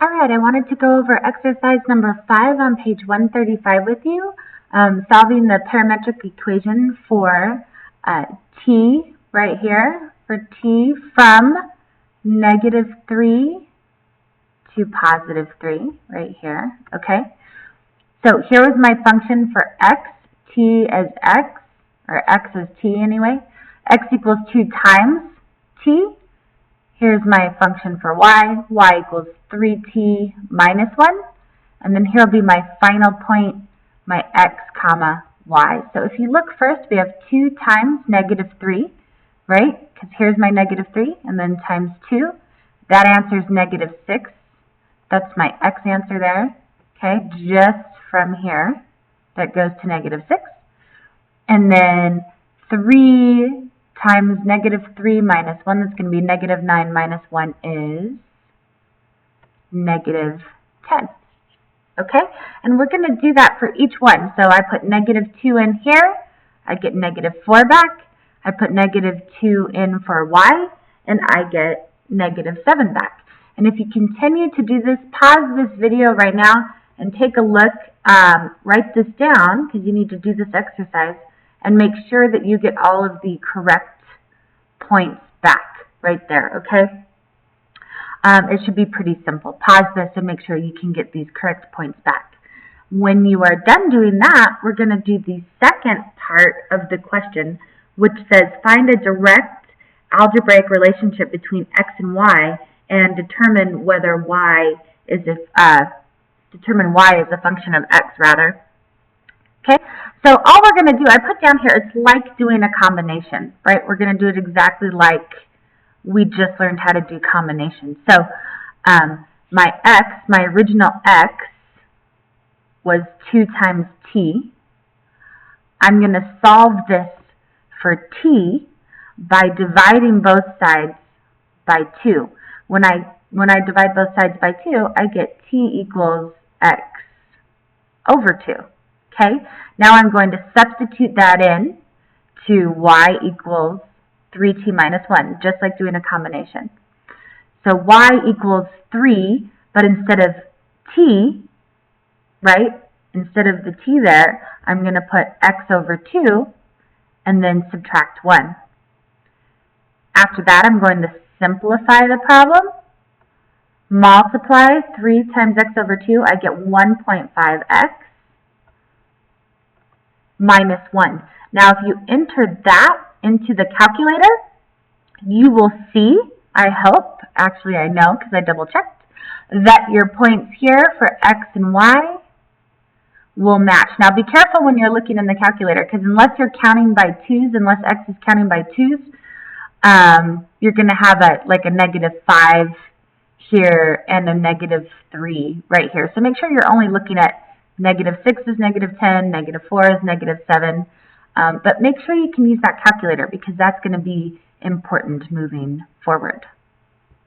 All right, I wanted to go over exercise number 5 on page 135 with you, solving the parametric equation for t right here, for t from -3 to +3 right here, okay? So here was my function for x, t as x, or x as t anyway. X equals 2 times t. Here's my function for y equals 3t minus 1, and then here will be my final point, my x comma y. So if you look first, we have 2 times -3, right? Because here's my -3, and then times 2. That answers -6. That's my x answer there, okay? Just from here, that goes to -6. And then 3 times -3 minus 1, that's going to be -9 minus 1 is -10. Okay? And we're going to do that for each one. So I put -2 in here, I get -4 back. I put -2 in for y, and I get -7 back. And if you continue to do this, pause this video right now and take a look, write this down, because you need to do this exercise, and make sure that you get all of the correct points back right there, okay? It should be pretty simple. Pause this and make sure you can get these correct points back. When you are done doing that, we're going to do the second part of the question, which says find a direct algebraic relationship between x and y and determine whether y is a function of x, rather. Okay, so all we're going to do, I put down here, it's like doing a combination, right? We're going to do it exactly like we just learned how to do combinations. So my original x was 2 times t. I'm going to solve this for t by dividing both sides by 2. When I divide both sides by 2, I get t equals x over 2. Okay, now I'm going to substitute that in to y equals 3t minus 1, just like doing a combination. So y equals 3, but instead of t, right, instead of the t there, I'm going to put x over 2 and then subtract 1. After that, I'm going to simplify the problem. Multiply 3 times x over 2, I get 1.5x. minus 1. Now, if you enter that into the calculator, you will see, I hope, actually I know because I double checked, that your points here for x and y will match. Now, be careful when you're looking in the calculator, because unless you're counting by 2's, unless x is counting by 2's, you're going to have like a -5 here and a -3 right here. So make sure you're only looking at -6 is -10, -4 is -7, but make sure you can use that calculator because that's going to be important moving forward.